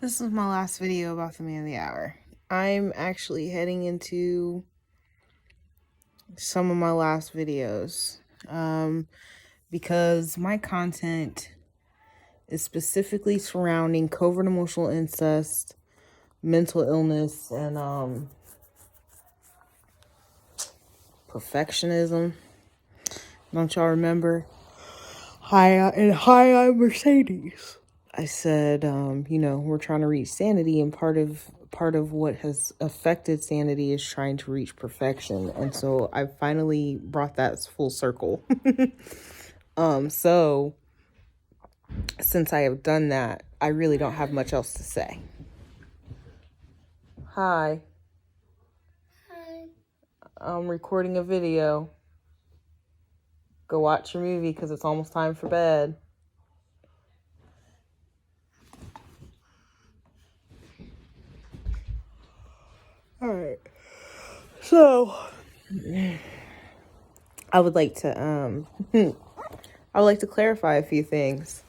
This is my last video about the man of the hour. I'm actually heading into some of my last videos because my content is specifically surrounding covert emotional incest, mental illness, and perfectionism. Don't y'all remember? Hi, I'm Mercedes. I said, we're trying to reach sanity, and part of what has affected sanity is trying to reach perfection. And so I finally brought that full circle. So since I have done that, I really don't have much else to say. Hi. Hi. I'm recording a video. Go watch your movie because it's almost time for bed. All right. So I would like to clarify a few things.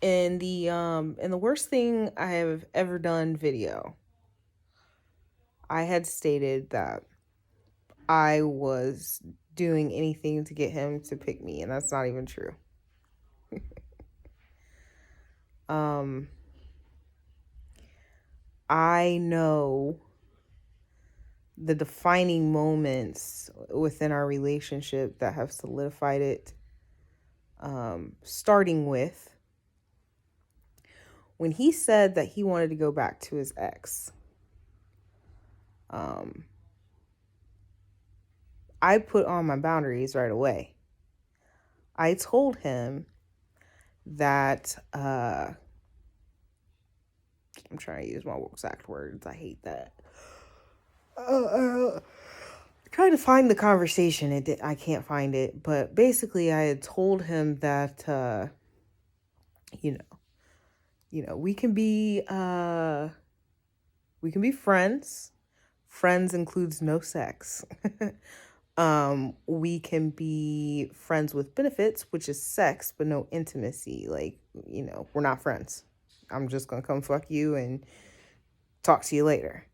In the worst thing I have ever done video, I had stated that I was doing anything to get him to pick me, and that's not even true. I know the defining moments within our relationship that have solidified it, starting with when he said that he wanted to go back to his ex. I put on my boundaries right away. I told him that I'm trying to use my exact words. I hate that. Trying to find the conversation. I can't find it. But basically, I had told him that we can be friends. Friends includes no sex. We can be friends with benefits, which is sex, but no intimacy. Like, we're not friends. I'm just gonna come fuck you and talk to you later.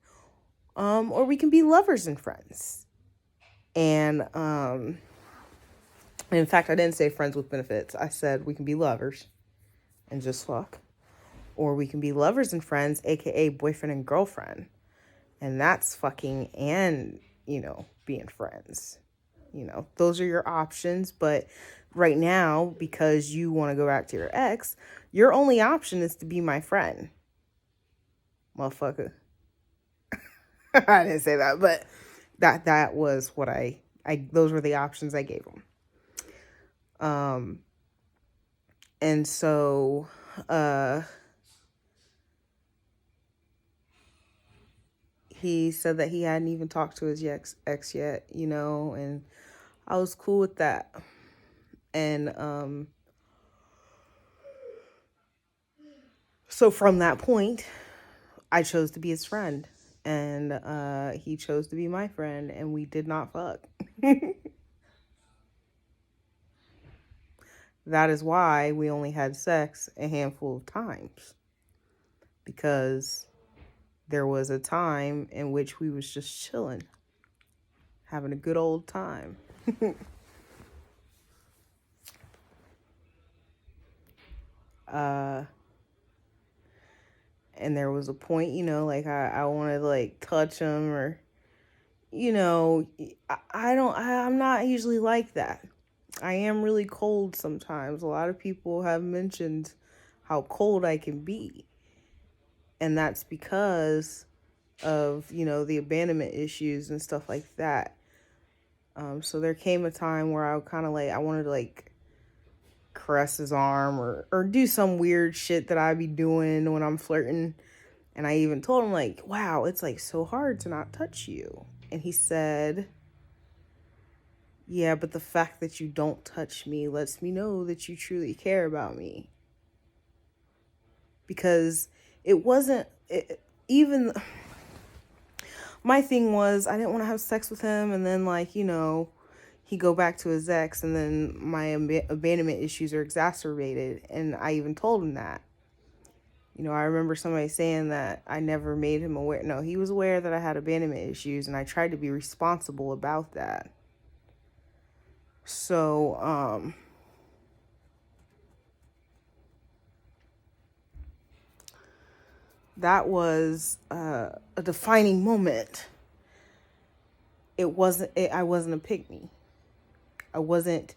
Or we can be lovers and friends. And in fact, I didn't say friends with benefits. I said we can be lovers and just fuck. Or we can be lovers and friends, aka boyfriend and girlfriend. And that's fucking and, being friends. Those are your options. But right now, because you want to go back to your ex, your only option is to be my friend. Motherfucker. I didn't say that, but that was what I those were the options I gave him. And so he said that he hadn't even talked to his ex yet, and I was cool with that. And so from that point, I chose to be his friend, and he chose to be my friend, and we did not fuck. That is why we only had sex a handful of times, because there was a time in which we was just chilling, having a good old time. And there was a point, like I wanted to like touch him, or I'm not usually like that. I am really cold sometimes. A lot of people have mentioned how cold I can be. And that's because of, the abandonment issues and stuff like that. So there came a time where I wanted to like caress his arm, or do some weird shit that I be doing when I'm flirting. And I even told him like, wow, it's like so hard to not touch you. And he said, yeah, but the fact that you don't touch me lets me know that you truly care about me. Because it wasn't even my thing was I didn't want to have sex with him, and then like, he go back to his ex, and then my abandonment issues are exacerbated, and I even told him that. You know, I remember somebody saying that I never made him aware. No, he was aware that I had abandonment issues, and I tried to be responsible about that. So, that was a defining moment. I wasn't a pick-me. I wasn't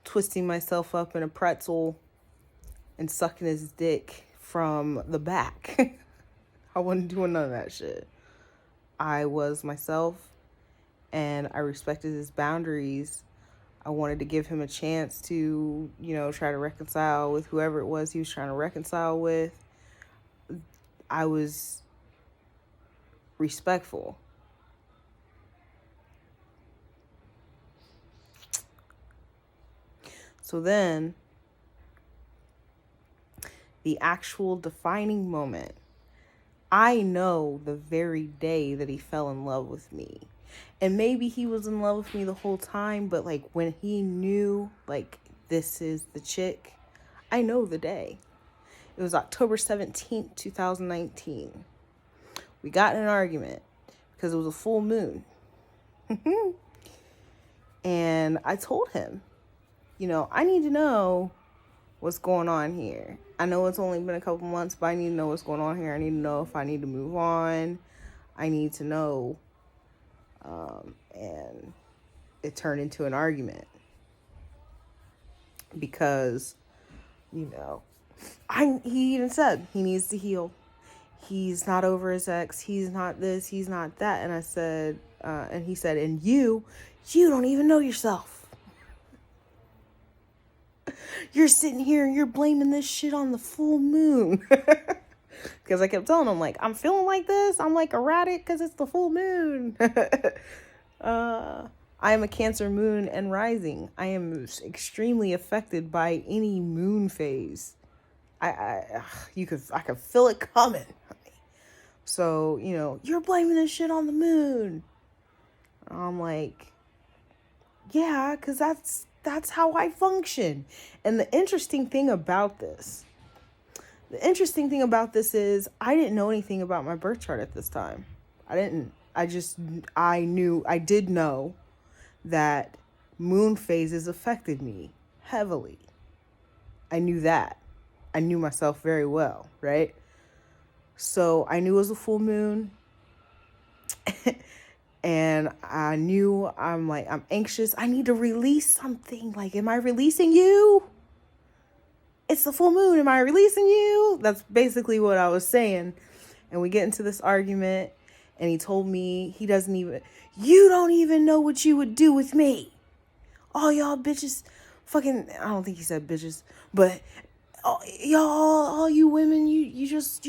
twisting myself up in a pretzel and sucking his dick from the back. I wasn't doing none of that shit. I was myself, and I respected his boundaries. I wanted to give him a chance to, you know, try to reconcile with whoever it was he was trying to reconcile with. I was respectful. So then, the actual defining moment, I know the very day that he fell in love with me. And maybe he was in love with me the whole time, but like when he knew, like, this is the chick, I know the day. It was October 17th, 2019. We got in an argument because it was a full moon. And I told him, you know, I need to know what's going on here. I know it's only been a couple months, but I need to know what's going on here. I need to know if I need to move on. I need to know. And it turned into an argument because, you know, he even said he needs to heal. He's not over his ex. He's not this. He's not that. And I said, and he said, and you don't even know yourself. You're sitting here and you're blaming this shit on the full moon. Because I kept telling him, like, I'm feeling like this. I'm like erratic because it's the full moon. I am a Cancer moon and rising. I am extremely affected by any moon phase. I could feel it coming. So, you know, you're blaming this shit on the moon. I'm like, yeah, because that's how I function. And the interesting thing about this is I didn't know anything about my birth chart at this time. I did know that moon phases affected me heavily. I knew that. I knew myself very well, right? So I knew it was a full moon. And I knew I'm anxious. I need to release something. Like, am I releasing you? It's the full moon. Am I releasing you? That's basically what I was saying. And we get into this argument, and he told me you don't even know what you would do with me. All y'all bitches fucking, I don't think he said bitches, but all you women, you just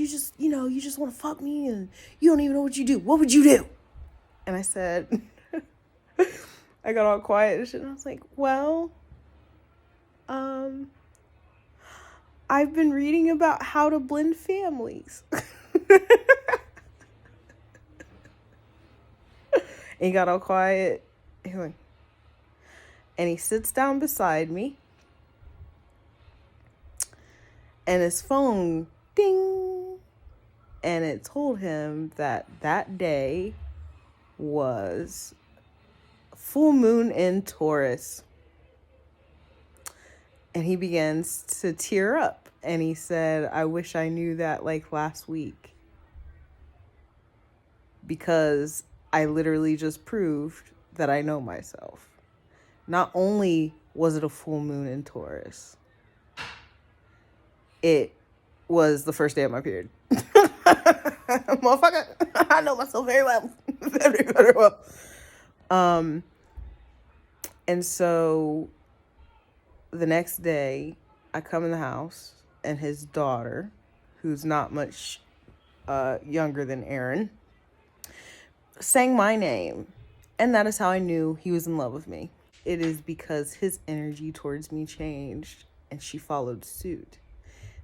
want to fuck me, and you don't even know what you do. What would you do? And I said, I got all quiet and shit, and I was like, well, I've been reading about how to blend families. And he got all quiet. And he sits down beside me. And his phone, ding. And it told him that day was full moon in Taurus. And he begins to tear up. And he said, I wish I knew that like last week. Because I literally just proved that I know myself. Not only was it a full moon in Taurus, it was the first day of my period. Motherfucker, I know myself very well. Very, very well. And so the next day, I come in the house, and his daughter, who's not much younger than Aaron, sang my name. And that is how I knew he was in love with me. It is because his energy towards me changed, and she followed suit.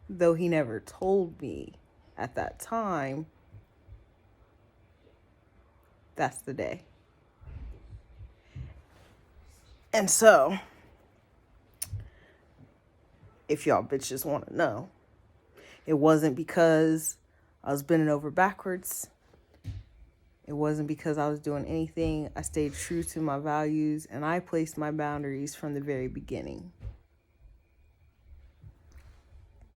Though he never told me at that time, that's the day. And so, if y'all bitches want to know, It wasn't because I was bending over backwards. It wasn't because I was doing anything. I stayed true to my values and I placed my boundaries from the very beginning.